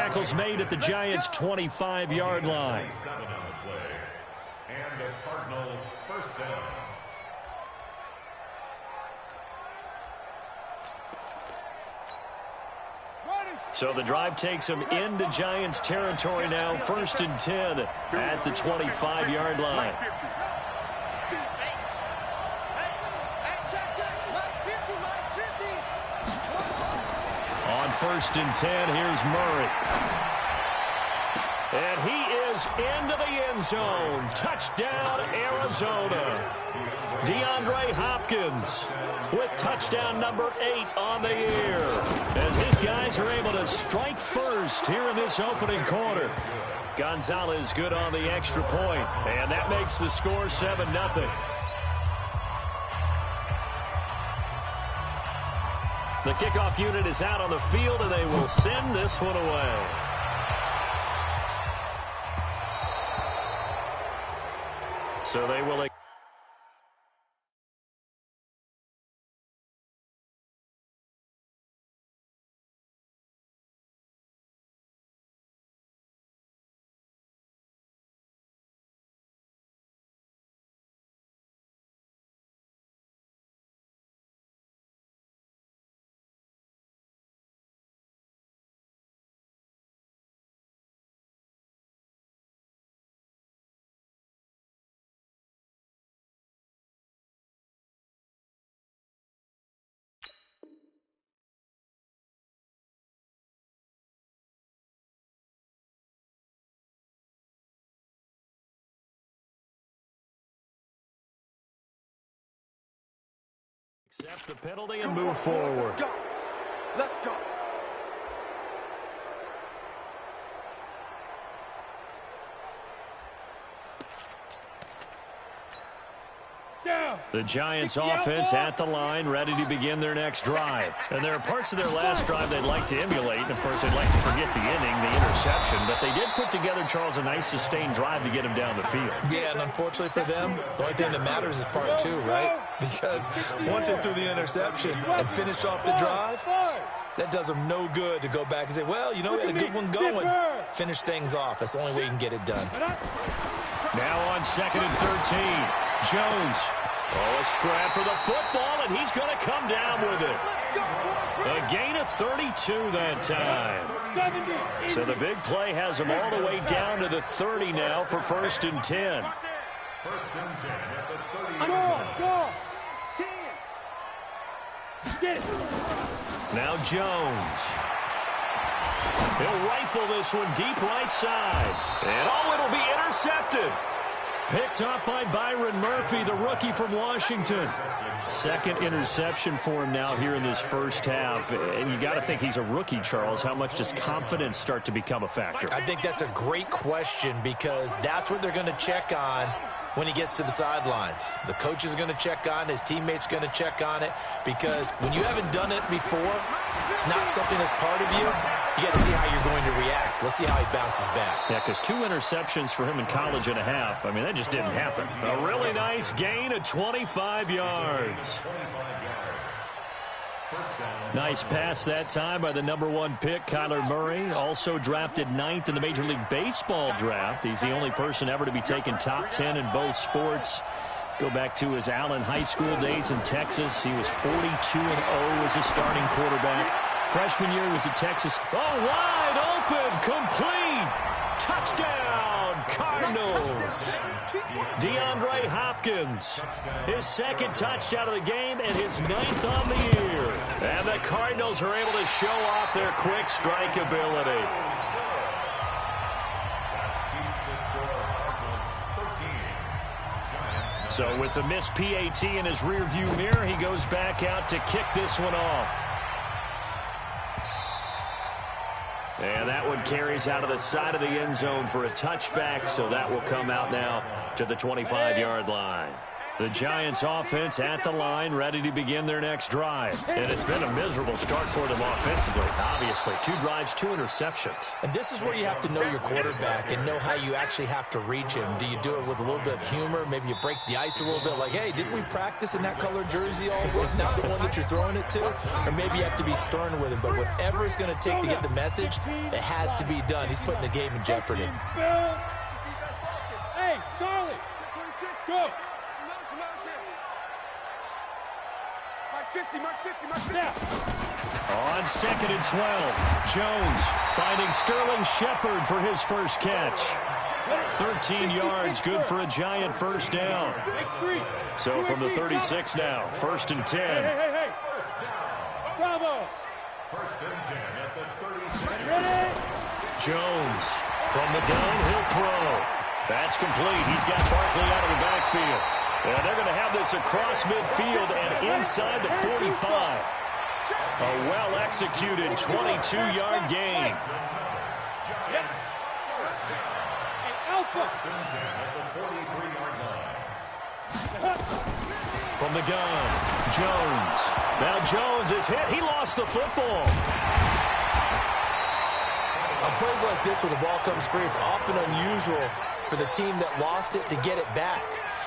tackle's made at the Giants' 25-yard line. And the Cardinal first down. So the drive takes him into Giants territory now. 1st and 10 at the 25-yard line. On 1st and 10, here's Murray. And he is into the end zone. Touchdown, Arizona. DeAndre Hopkins with touchdown number 8 on the year. As these guys are able to strike first here in this opening quarter. Gonzalez good on the extra point, and that makes the score 7-0. The kickoff unit is out on the field, and they will send this one away. So they will... accept the penalty and move forward. Let's go. Let's go. The Giants offense at the line, ready to begin their next drive. And there are parts of their last drive they'd like to emulate. And, of course, they'd like to forget the inning, the interception. But they did put together, Charles, a nice sustained drive to get him down the field. Yeah, and unfortunately for them, the only thing that matters is part 2, right? Because once they threw the interception and finished off the drive, that does them no good to go back and say, well, you know, we had a good one going. Finish things off. That's the only way you can get it done. Now on 2nd and 13, Jones. Oh, a scrap for the football, and he's going to come down with it. A gain of 32 that time. So the big play has him all the way down to the 30 now for 1st and 10. 1st and 10 at the 30. Go. 10. Get it. Now Jones. He'll rifle this one deep right side. And oh, it'll be intercepted. Picked up by Byron Murphy, the rookie from Washington. 2nd interception for him now here in this first half. And you got to think he's a rookie, Charles. How much does confidence start to become a factor? I think that's a great question because that's what they're going to check on when he gets to the sidelines. The coach is going to check on it. His teammates going to check on it because when you haven't done it before, it's not something that's part of you. You got to see how you're going to react. Let's see how he bounces back. Yeah, because 2 interceptions for him in college and a half. I mean, that just didn't happen. A really nice gain of 25 yards. Nice pass that time by the #1 pick, Kyler Murray. Also drafted 9th in the Major League Baseball draft. He's the only person ever to be taken top 10 in both sports. Go back to his Allen High School days in Texas. He was 42-0 as a starting quarterback. Freshman year he was at Texas. Oh, wide open, complete. Touchdown, Cardinals. DeAndre Hopkins, his 2nd touchdown of the game and his 9th on the year. And the Cardinals are able to show off their quick strike ability. So with the missed PAT in his rearview mirror, he goes back out to kick this one off. And that one carries out of the side of the end zone for a touchback, so that will come out now to the 25-yard line. The Giants offense at the line, ready to begin their next drive. And it's been a miserable start for them offensively, obviously. 2 drives, 2 interceptions. And this is where you have to know your quarterback and know how you actually have to reach him. Do you do it with a little bit of humor? Maybe you break the ice a little bit like, hey, didn't we practice in that colored jersey all week, not the one that you're throwing it to? Or maybe you have to be stern with him. But whatever it's going to take to get the message, it has to be done. He's putting the game in jeopardy. Hey, Charlie, go. On 2nd and 12, Jones finding Sterling Shepard for his first catch. 13 yards, good for a Giant first down. So from the 36 now, 1st and 10. Hey. Bravo. 1st and 10 at the 36. Ready? Jones from the gun, he'll throw. That's complete. He's got Barkley out of the backfield. And they're going to have this across midfield and inside the 45. A well-executed 22-yard gain. First and 10 at the 43-yard line. From the gun, Jones. Now Jones is hit. He lost the football. On plays like this where the ball comes free, it's often unusual for the team that lost it to get it back.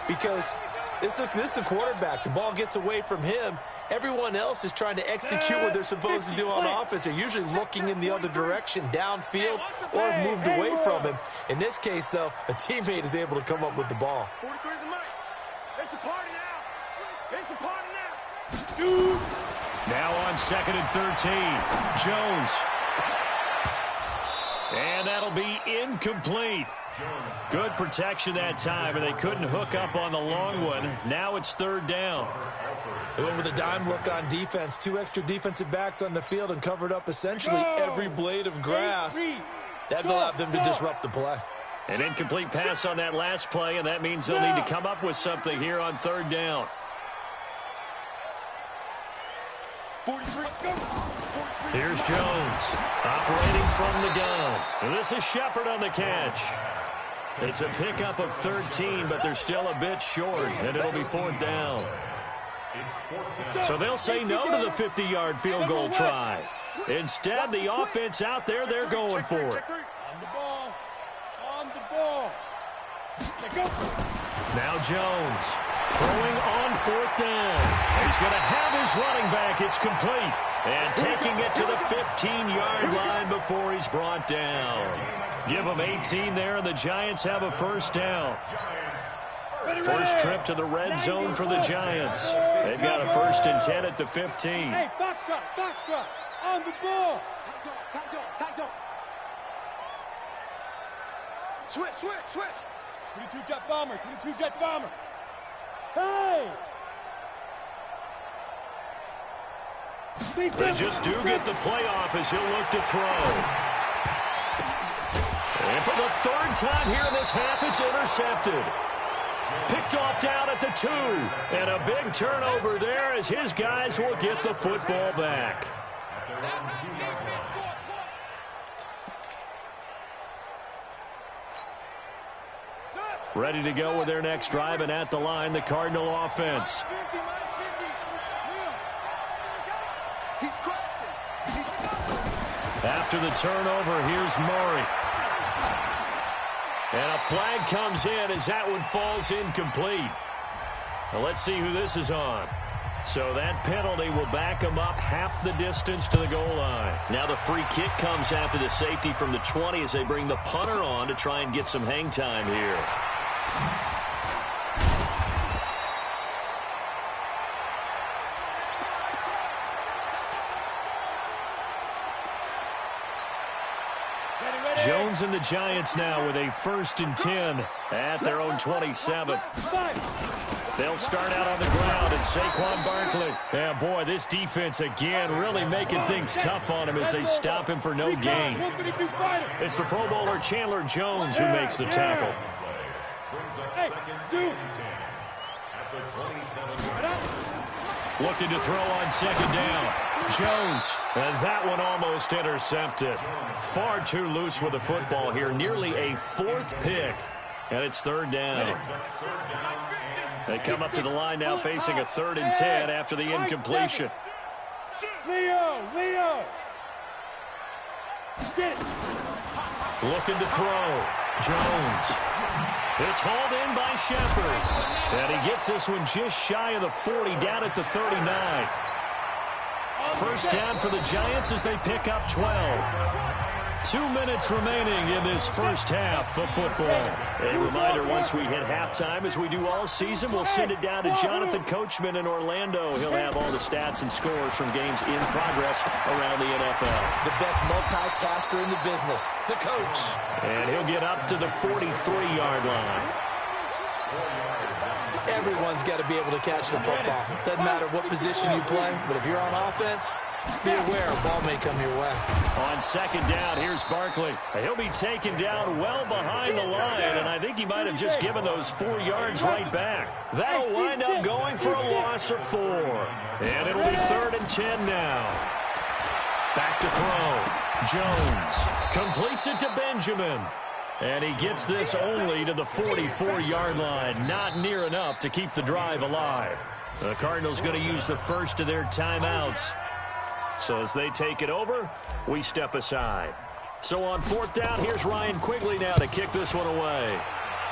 Because this is the quarterback. The ball gets away from him. Everyone else is trying to execute what they're supposed to do on offense. They're usually looking in the other direction, downfield, or have moved away from him. In this case, though, a teammate is able to come up with the ball. 43 is the money. It's a party now. It's a party now. Shoot. Now on 2nd and 13, Jones. And that'll be incomplete. Good protection that time, and they couldn't hook up on the long one. Now it's 3rd down. They went with a dime look on defense. 2 extra defensive backs on the field and covered up essentially every blade of grass. That allowed them to disrupt the play. An incomplete pass on that last play, and that means they'll need to come up with something here on 3rd down. 43, go. 43. Here's Jones operating from the gun. And this is Shepard on the catch. It's a pickup of 13, but they're still a bit short, and it'll be 4th down. So they'll say no to the 50-yard field goal try. Instead, the offense out there, they're going for it. On the ball. On the ball. Go. Now Jones throwing on 4th down. He's going to have his running back. It's complete. And taking it to the 15-yard line before he's brought down. Give him 18 there, and the Giants have a first down. First trip to the red zone for the Giants. They've got a 1st and 10 at the 15. Hey, Foxtrot. On the ball. Time. Switch. 22 jet bomber. Hey! They just do get the playoff as he'll look to throw. And for the 3rd time here in this half, it's intercepted. Picked off down at the 2. And a big turnover there as his guys will get the football back. Ready to go with their next drive, and at the line, the Cardinal offense. After the turnover, here's Murray. And a flag comes in as that one falls incomplete. Now let's see who this is on. So that penalty will back them up half the distance to the goal line. Now the free kick comes after the safety from the 20 as they bring the punter on to try and get some hang time here. Jones and the Giants now with a 1st and 10 at their own 27. They'll start out on the ground, and Saquon Barkley. Yeah, boy, this defense again really making things tough on him as they stop him for no gain. It's the Pro Bowler Chandler Jones who makes the tackle. Looking to throw on 2nd down. Jones, and that one almost intercepted. Far too loose with the football here. Nearly a 4th pick, and it's 3rd down. They come up to the line now facing a 3rd and 10 after the incompletion. Leo. Looking to throw. Jones. It's hauled in by Shepard. And he gets this one just shy of the 40, down at the 39. First down for the Giants as they pick up 12. 2 minutes remaining in this first half of football. A reminder, once we hit halftime, as we do all season, we'll send it down to Jonathan Coachman in Orlando. He'll have all the stats and scores from games in progress around the NFL. The best multitasker in the business, the coach. And he'll get up to the 43-yard line. Everyone's got to be able to catch the football. Doesn't matter what position you play, but if you're on offense, be aware a ball may come your way. On second down, here's Barkley. He'll be taken down well behind the line, and I think he might have just given those 4 yards right back. That'll wind up going for a loss of 4. And it'll be 3rd and 10 now. Back to throw. Jones completes it to Benjamin. And he gets this only to the 44-yard line. Not near enough to keep the drive alive. The Cardinals going to use the first of their timeouts. So as they take it over, we step aside. So on 4th down, here's Ryan Quigley now to kick this one away.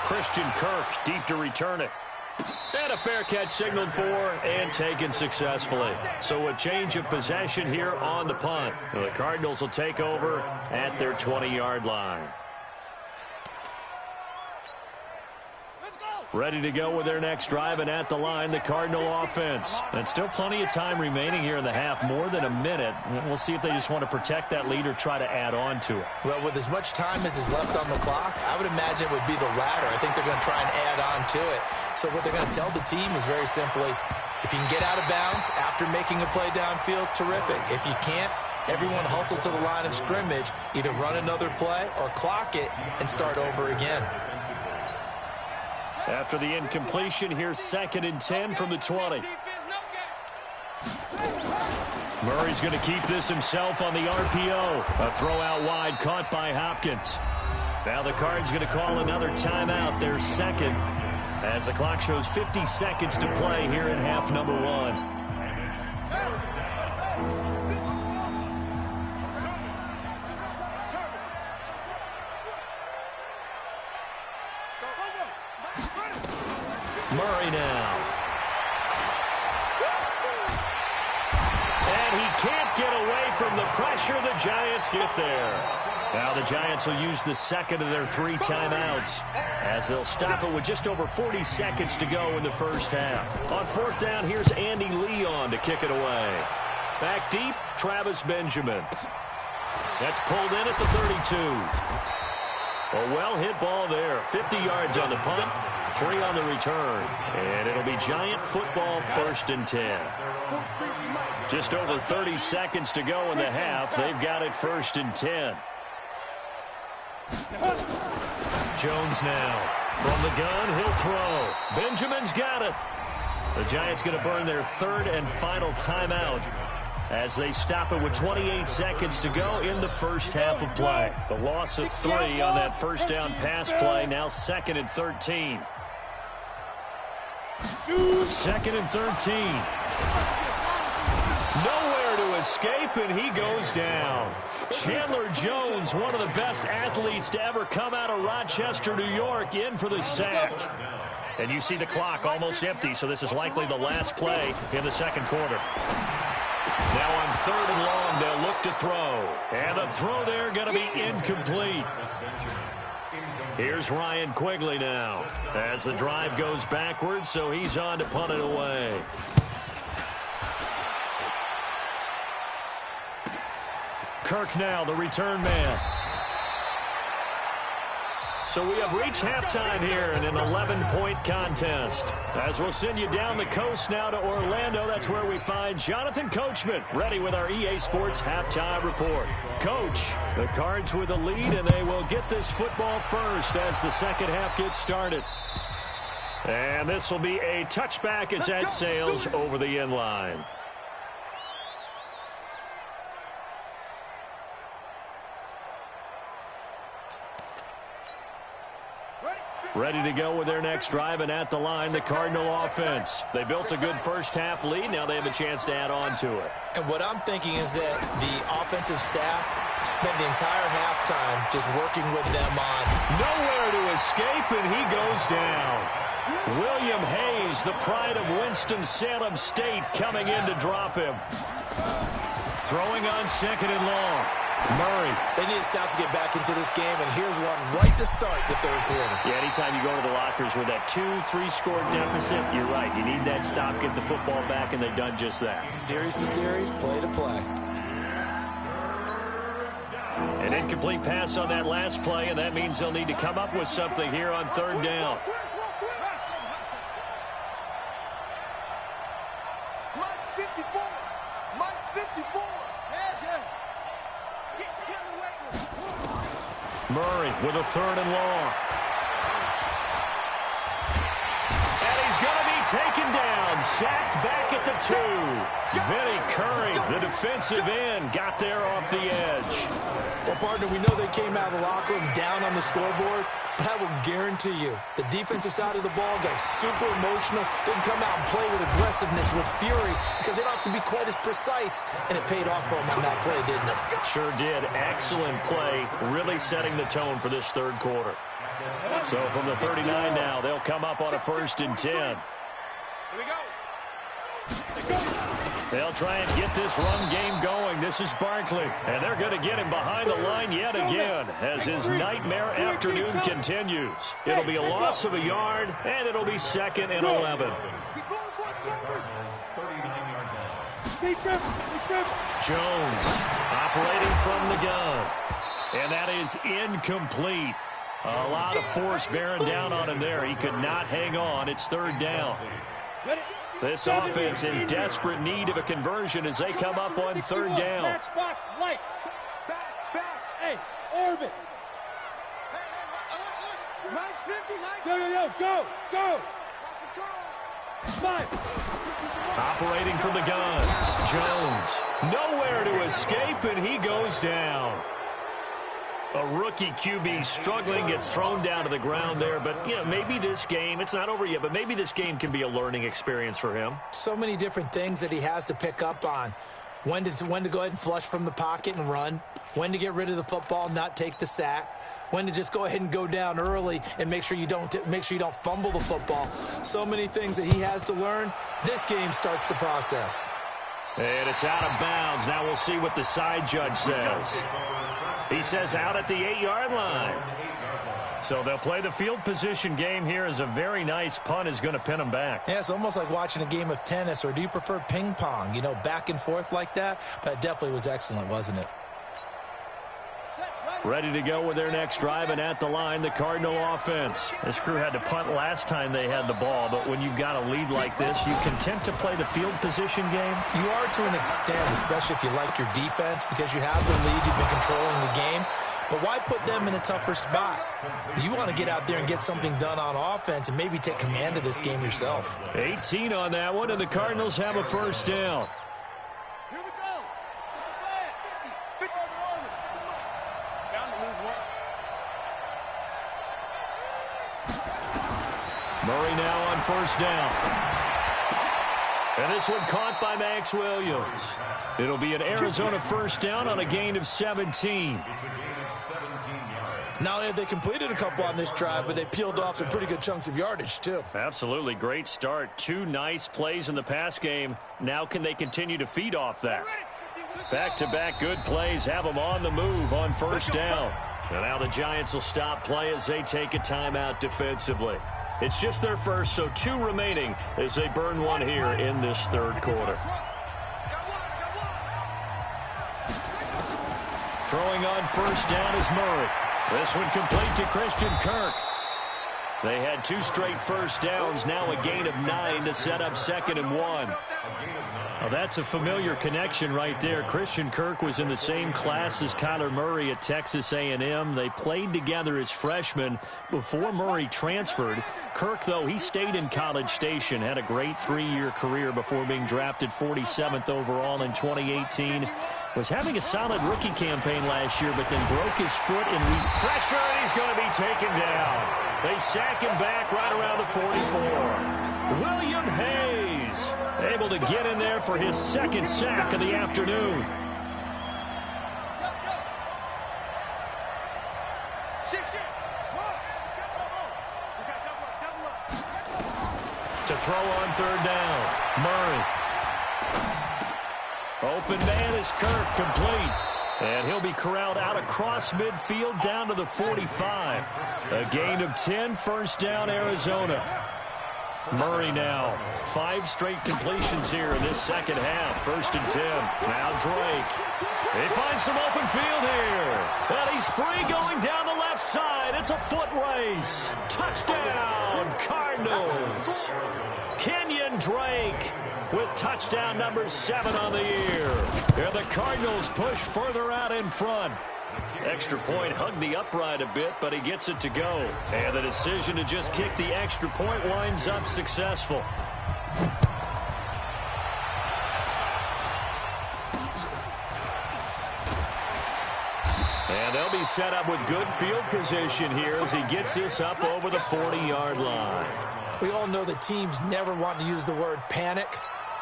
Christian Kirk deep to return it. And a fair catch signaled for and taken successfully. So a change of possession here on the punt. So the Cardinals will take over at their 20-yard line. Ready to go with their next drive, and at the line, the Cardinal offense. And still plenty of time remaining here in the half, more than a minute. We'll see if they just want to protect that lead or try to add on to it. Well, with as much time as is left on the clock, I would imagine it would be the latter. I think they're going to try and add on to it. So what they're going to tell the team is very simply, if you can get out of bounds after making a play downfield, terrific. If you can't, everyone hustle to the line of scrimmage, either run another play or clock it and start over again. After the incompletion, here's 2nd and 10 from the 20. Murray's going to keep this himself on the RPO. A throw out wide caught by Hopkins. Now the Cards going to call another timeout, their 2nd, as the clock shows 50 seconds to play here in half number 1. Murray now. And he can't get away from the pressure. The Giants get there. Now the Giants will use the 2nd of their 3 timeouts as they'll stop it with just over 40 seconds to go in the first half. On 4th down, here's Andy Leon to kick it away. Back deep, Travis Benjamin. That's pulled in at the 32. A well-hit ball there. 50 yards on the punt. 3 on the return. And it'll be Giant football, 1st and 10. Just over 30 seconds to go in the half. They've got it 1st and 10. Jones now. From the gun, he'll throw. Benjamin's got it. The Giants going to burn their 3rd and final timeout as they stop it with 28 seconds to go in the first half of play. The loss of 3 on that first down pass play. Now 2nd and 13. 2nd and 13. Nowhere to escape, and he goes down. Chandler Jones, one of the best athletes to ever come out of Rochester, New York, in for the sack. And you see the clock almost empty, so this is likely the last play in the 2nd quarter. Now on 3rd and long, they'll look to throw. And the throw there going to be incomplete. Here's Ryan Quigley now as the drive goes backwards, so he's on to punt it away. Kirk now, the return man. So we have reached halftime here in an 11-point contest. As we'll send you down the coast now to Orlando, that's where we find Jonathan Coachman, ready with our EA Sports halftime report. Coach, the Cards with the lead, and they will get this football first as the 2nd half gets started. And this will be a touchback as that sails over the end line. Ready to go with their next drive, and at the line, the Cardinal offense. They built a good first-half lead. Now they have a chance to add on to it. And what I'm thinking is that the offensive staff spent the entire halftime just working with them on nowhere to escape, and he goes down. William Hayes, the pride of Winston-Salem State, coming in to drop him. Throwing on second and long. Murray. They need to stop to get back into this game, and here's one right to start the third quarter. Yeah, anytime you go to the lockers with that 2-3 score deficit, you're right. You need that stop, get the football back, and they've done just that. Series to series, play to play. An incomplete pass on that last play, and that means they'll need to come up with something here on third down. Murray with a third and long. And he's going to be taken down. Sacked back at the 2. Vinny Curry, the defensive end, got there off the edge. Well, partner, we know they came out of the locker room down on the scoreboard, but I will guarantee you the defensive side of the ball got super emotional. They can come out and play with aggressiveness, with fury, because they don't have to be quite as precise, and it paid off for them on that play, didn't it? Sure did. Excellent play, really setting the tone for this third quarter. So from the 39 now, they'll come up on a 1st and 10. Here we go. They'll try and get this run game going. This is Barkley, and they're going to get him behind the line yet again as his nightmare afternoon continues. It'll be a loss of a yard, and it'll be 2nd and 11. Jones operating from the gun, and that is incomplete. A lot of force bearing down on him there. He could not hang on. It's 3rd down. This offense in desperate need of a conversion as they come up on 3rd down. Matchbox lights. Back. Hey, Orvin. Mike's 50, Mike. Go. Mike. Operating from the gun. Jones. Nowhere to escape, and he goes down. A rookie QB struggling, gets thrown down to the ground there. But, you know, maybe this game, it's not over yet, but maybe this game can be a learning experience for him. So many different things that he has to pick up on. When to go ahead and flush from the pocket and run. When to get rid of the football, not take the sack. When to just go ahead and go down early and make sure you don't fumble the football. So many things that he has to learn. This game starts the process. And it's out of bounds. Now we'll see what the side judge says. He says out at the 8-yard line. So they'll play the field position game here as a very nice punt is going to pin them back. Yeah, it's almost like watching a game of tennis, or do you prefer ping pong? You know, back and forth like that? But it definitely was excellent, wasn't it? Ready to go with their next drive, and at the line, the Cardinal offense. This crew had to punt last time they had the ball, but when you've got a lead like this, you content to play the field position game? You are to an extent, especially if you like your defense, because you have the lead, you've been controlling the game. But why put them in a tougher spot? You want to get out there and get something done on offense and maybe take command of this game yourself. 18 on that one, and the Cardinals have a 1st down. Here we go. Murray now on 1st down. And this one caught by Max Williams. It'll be an Arizona 1st down on a gain of 17. Not only have they completed a couple on this drive, but they peeled off some pretty good chunks of yardage, too. Absolutely great start. 2 nice plays in the pass game. Now can they continue to feed off that? Back-to-back good plays have them on the move on 1st down. And now the Giants will stop play as they take a timeout defensively. It's just their first, so 2 remaining as they burn one here in this 3rd quarter. Throwing on 1st down is Murray. This one complete to Christian Kirk. They had 2 straight 1st downs, now a gain of 9 to set up 2nd and 1. Well, that's a familiar connection right there. Christian Kirk was in the same class as Kyler Murray at Texas A&M. They played together as freshmen before Murray transferred. Kirk, though, he stayed in College Station, had a great 3-year career before being drafted 47th overall in 2018. Was having a solid rookie campaign last year, but then broke his foot in weak pressure, and he's going to be taken down. They sack him back right around the 44. William Hayes able to get in there for his second sack of the afternoon. To throw on third down, Murray. Open man is Kirk, complete. And he'll be corralled out across midfield down to the 45. A gain of 10, first down, Arizona. Murray now. 5 straight completions here in this second half. First and 10. Now Drake. He finds some open field here. And he's free going down the left side. It's a foot race. Touchdown, Cardinals. Kenyon Drake with touchdown number 7 on the year. And the Cardinals push further out in front. Extra point hugged the upright a bit, but he gets it to go. And the decision to just kick the extra point winds up successful. And they'll be set up with good field position here as he gets this up over the 40-yard line. We all know that teams never want to use the word panic,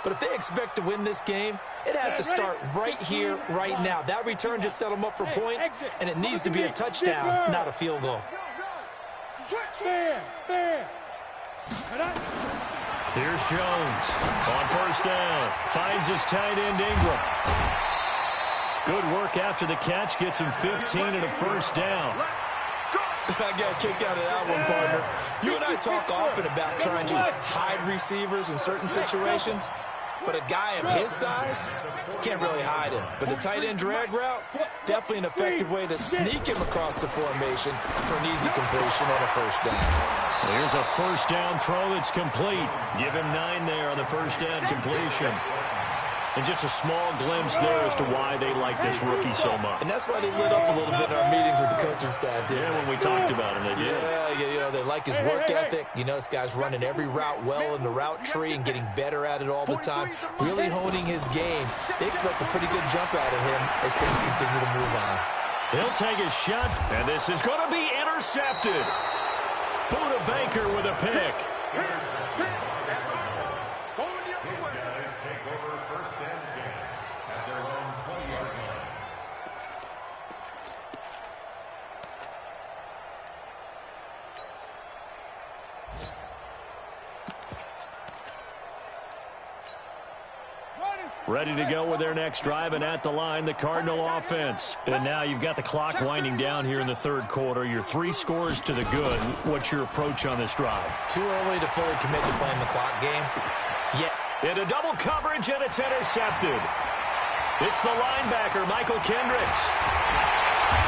but if they expect to win this game, it has to start right here, right now. That return just set them up for points, and it needs to be a touchdown, not a field goal. Here's Jones on first down. Finds his tight end, Ingram. Good work after the catch. Gets him 15 and a first down. I got a kick out of that one, partner. You and I talk often about trying to hide receivers in certain situations, but a guy of his size can't really hide him. But the tight end drag route, definitely an effective way to sneak him across the formation for an easy completion and a first down. Here's a first down throw that's complete. Give him 9 there on the first down completion. And just a small glimpse there as to why they like this rookie so much. And that's why they lit up a little bit in our meetings with the coaching staff. Yeah, when we talked about him, they did. Yeah, you know, they like his work ethic. You know, this guy's running every route well in the route tree and getting better at it all the time, really honing his game. They expect a pretty good jump out of him as things continue to move on. He'll take his shot, and this is going to be intercepted. Buda Baker with a pick. Ready to go with their next drive, and at the line, the Cardinal offense. And now you've got the clock winding down here in the third quarter. Your 3 scores to the good. What's your approach on this drive? Too early to fully commit to playing the clock game. Yeah. Into double coverage, and it's intercepted. It's the linebacker, Michael Kendricks.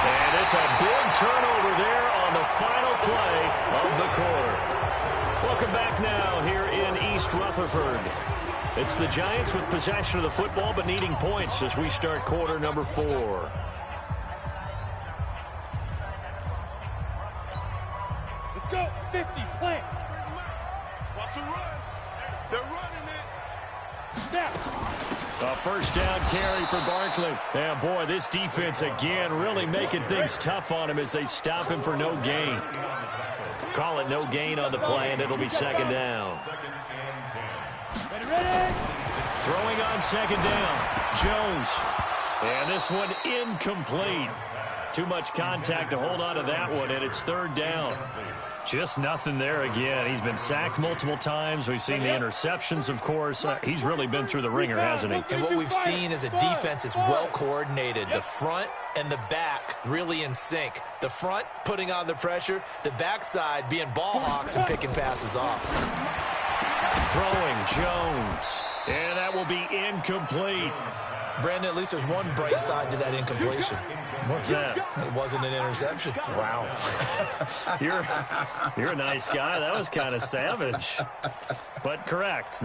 And it's a big turnover there on the final play of the quarter. Welcome back now here in East Rutherford. It's the Giants with possession of the football, but needing points as we start quarter number 4. Let's go. 50, plant. Watch the run. They're running it. Snap. A first down carry for Barkley. And boy, this defense again really making things tough on him as they stop him for no gain. Call it no gain on the play, and it'll be second down. Ready? Throwing on second down, Jones. And this one incomplete. Too much contact to hold on to that one, and it's third down. Just nothing there again. He's been sacked multiple times. We've seen the interceptions, of course. He's really been through the ringer, hasn't he? And what we've seen is a defense that's well coordinated. The front and the back really in sync. The front putting on the pressure, the backside being ball hawks and picking passes off. Throwing Jones. And that will be incomplete. Brandon, at least there's one bright side to that incompletion. What's that? It wasn't an interception. Wow. You're a nice guy. That was kind of savage. But correct.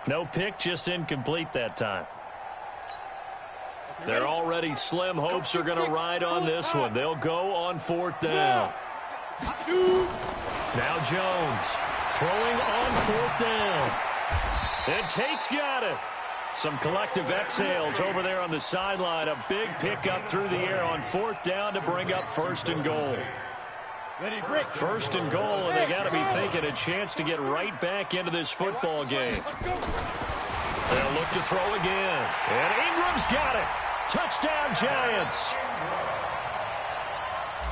No pick, just incomplete that time. Their already slim hopes are going to ride on this one. They'll go on fourth down. Now Jones throwing on fourth down. And Tate's got it. Some collective exhales over there on the sideline. A big pickup through the air on 4th down to bring up 1st and goal. 1st and goal, and they got to be thinking a chance to get right back into this football game. They'll look to throw again. And Ingram's got it. Touchdown, Giants.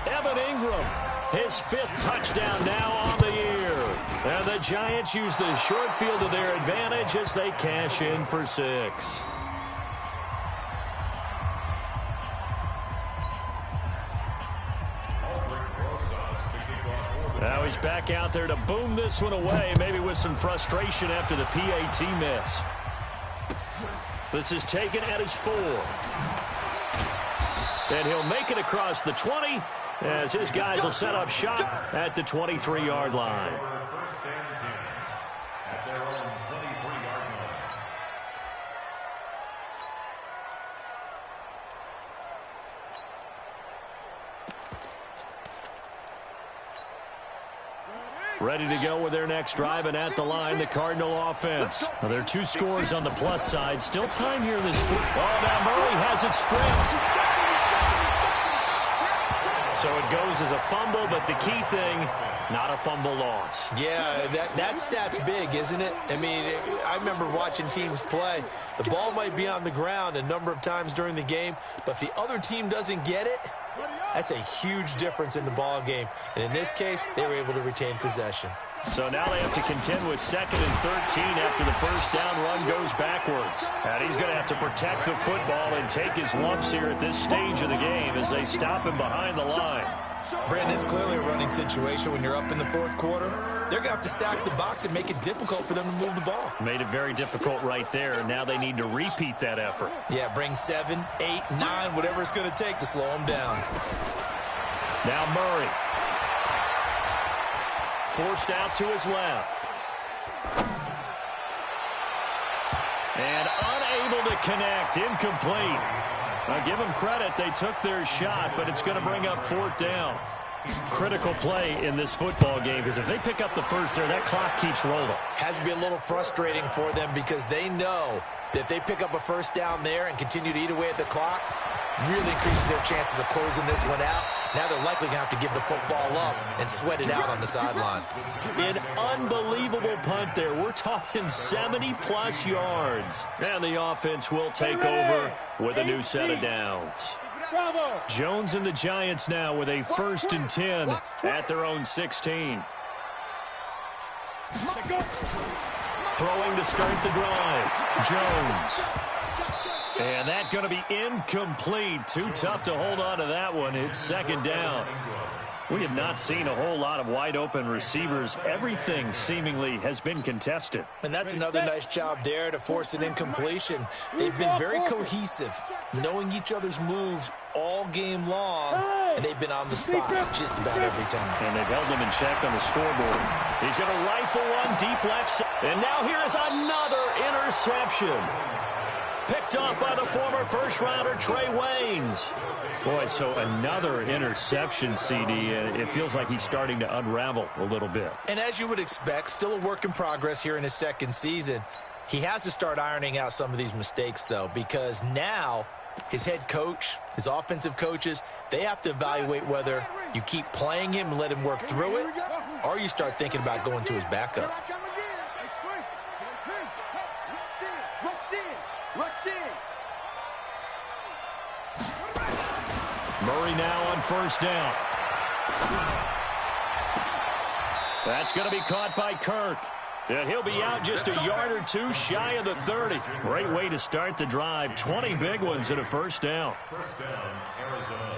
Evan Ingram, his 5th touchdown now on the year. And the Giants use the short field to their advantage as they cash in for 6. Now he's back out there to boom this one away, maybe with some frustration after the PAT miss. This is taken at his 4. And he'll make it across the 20 as his guys will set up shop at the 23-yard line. First and 10 at their own 23-yard line. Ready to go with their next drive, and at the line, the Cardinal offense. Now, there are 2 scores on the plus side. Still time here in this. Oh, now Murray has it stripped. So it goes as a fumble, but the key thing, not a fumble loss. Yeah, that stat's big, isn't it? I mean, I remember watching teams play. The ball might be on the ground a number of times during the game, but the other team doesn't get it. That's a huge difference in the ball game. And in this case, they were able to retain possession. So now they have to contend with 2nd and 13 after the first down run goes backwards. And he's going to have to protect the football and take his lumps here at this stage of the game as they stop him behind the line. Brandon, it's clearly a running situation when you're up in the 4th quarter. They're going to have to stack the box and make it difficult for them to move the ball. Made it very difficult right there. Now they need to repeat that effort. Yeah, bring 7, 8, 9, whatever it's going to take to slow them down. Now Murray. Forced out to his left. And unable to connect. Incomplete. Now give them credit. They took their shot, but it's going to bring up 4th down. Critical play in this football game, because if they pick up the first there, that clock keeps rolling. Has to be a little frustrating for them because they know that if they pick up a first down there and continue to eat away at the clock, really increases their chances of closing this one out. Now they're likely going to have to give the football up and sweat it out on the sideline. An unbelievable punt there. We're talking 70-plus yards. And the offense will take over with a new set of downs. Jones and the Giants now with a 1st and 10 at their own 16. Throwing to start the drive. Jones. And that's going to be incomplete. Too tough to hold on to that one. It's 2nd down. We have not seen a whole lot of wide-open receivers. Everything seemingly has been contested. And that's another nice job there to force an incompletion. They've been very cohesive, knowing each other's moves all game long, and they've been on the spot just about every time. And they've held them in check on the scoreboard. He's going to rifle one deep left side. And now here is another interception. Picked off by the former first-rounder Trey Waynes. Boy, so another interception, CD, and it feels like he's starting to unravel a little bit. And as you would expect, still a work in progress here in his 2nd season. He has to start ironing out some of these mistakes, though, because now his head coach, his offensive coaches, they have to evaluate whether you keep playing him and let him work through it, or you start thinking about going to his backup. Murray now on 1st down. That's going to be caught by Kirk. And he'll be out just a yard or 2 shy of the 30. Great way to start the drive. 20 big ones and a 1st down. First down, Arizona.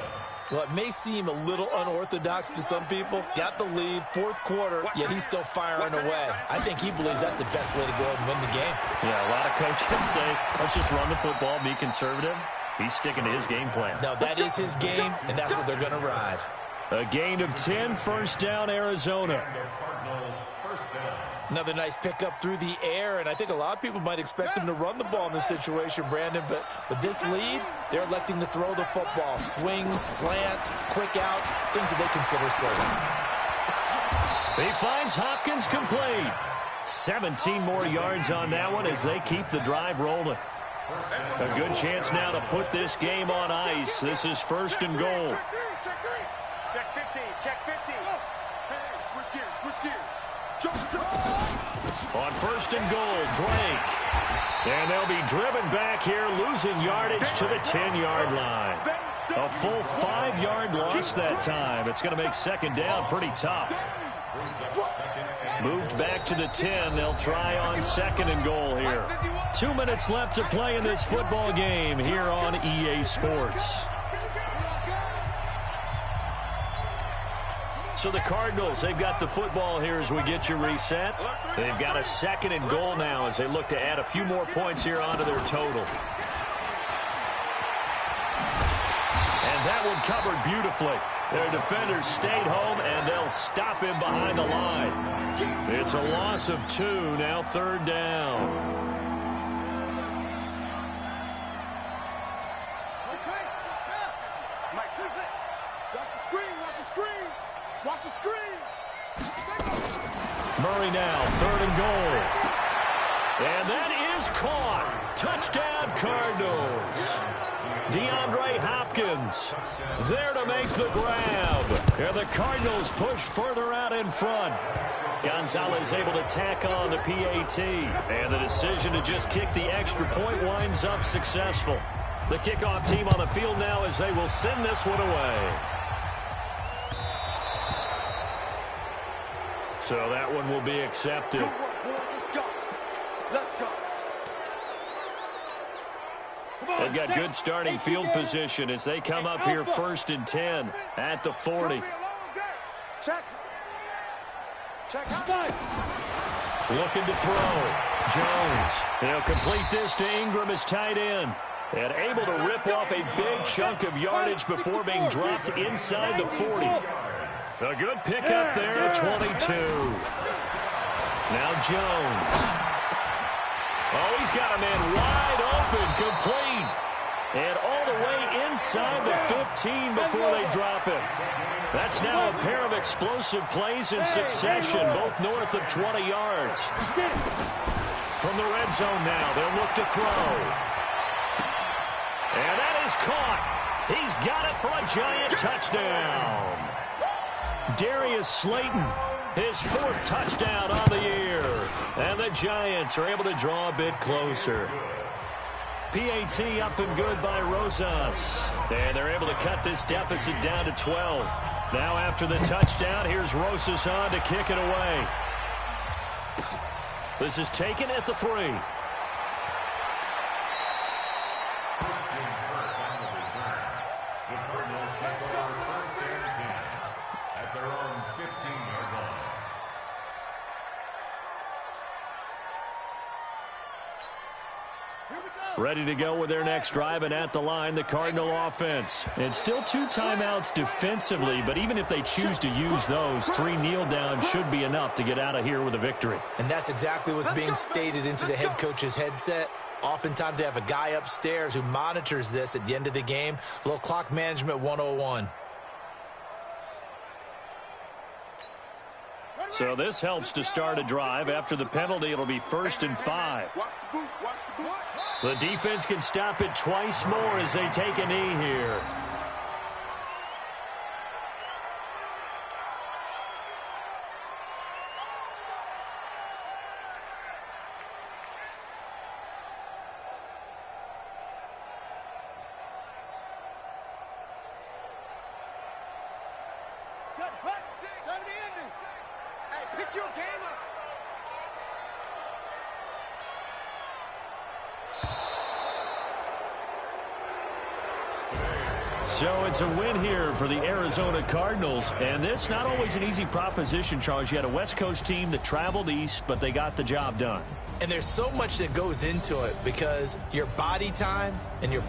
Well, it may seem a little unorthodox to some people. Got the lead, 4th quarter, yet he's still firing away. I think he believes that's the best way to go ahead and win the game. Yeah, a lot of coaches say, let's just run the football, be conservative. He's sticking to his game plan. No, that is his game, and that's what they're going to ride. A gain of 10, 1st down, Arizona. Another nice pickup through the air, and I think a lot of people might expect him to run the ball in this situation, Brandon, but with this lead, they're electing to throw the football. Swings, slants, quick outs, things that they consider safe. He finds Hopkins complete. 17 more yards on that one as they keep the drive rolling. A good chance now to put this game on ice. This is 1st and goal. Check 15, check 50. Hey, switch gears. On 1st and goal, Drake. And they'll be driven back here, losing yardage to the 10-yard line. A full 5-yard loss that time. It's going to make 2nd down pretty tough. Moved back to the 10. They'll try on 2nd and goal here. 2 minutes left to play in this football game here on EA Sports. So the Cardinals, they've got the football here as we get you reset. They've got a 2nd and goal now as they look to add a few more points here onto their total. And that one covered beautifully. Their defenders stayed home, and they'll stop him behind the line. It's a loss of 2, now 3rd down. Murray now, 3rd and goal. And that is caught. Touchdown, Cardinals. DeAndre Hopkins there to make the grab. And the Cardinals push further out in front. Gonzalez able to tack on the PAT. And the decision to just kick the extra point winds up successful. The kickoff team on the field now as they will send this one away. So that one will be accepted. Let's go. They've got good starting field position as they come up here 1st and 10 at the 40. Check. Looking to throw. Jones. He'll complete this to Ingram as tight end. And able to rip off a big chunk of yardage before being dropped inside the 40. A good pickup there at 22. Now Jones. Oh, he's got a man wide open, complete. And all the way inside the 15 before they drop it. That's now a pair of explosive plays in succession, both north of 20 yards. From the red zone now, they'll look to throw. And that is caught. He's got it for a giant touchdown. Darius Slayton, his 4th touchdown on the year. And the Giants are able to draw a bit closer. PAT up and good by Rosas. And they're able to cut this deficit down to 12. Now after the touchdown, here's Rosas on to kick it away. This is taken at the 3. Ready to go with their next drive, and at the line, the Cardinal offense. And still 2 timeouts defensively, but even if they choose to use those, 3 kneel downs should be enough to get out of here with a victory. And that's exactly what's being stated into the head coach's headset. Oftentimes they have a guy upstairs who monitors this at the end of the game. A little clock management 101. So this helps to start a drive. After the penalty, it'll be 1st and 5. The defense can stop it twice more as they take a knee here. Hey, pick your game up. So it's a win here for the Arizona Cardinals, and this not always an easy proposition, Charles. You had a West Coast team that traveled east, but they got the job done. And there's so much that goes into it because your body time and your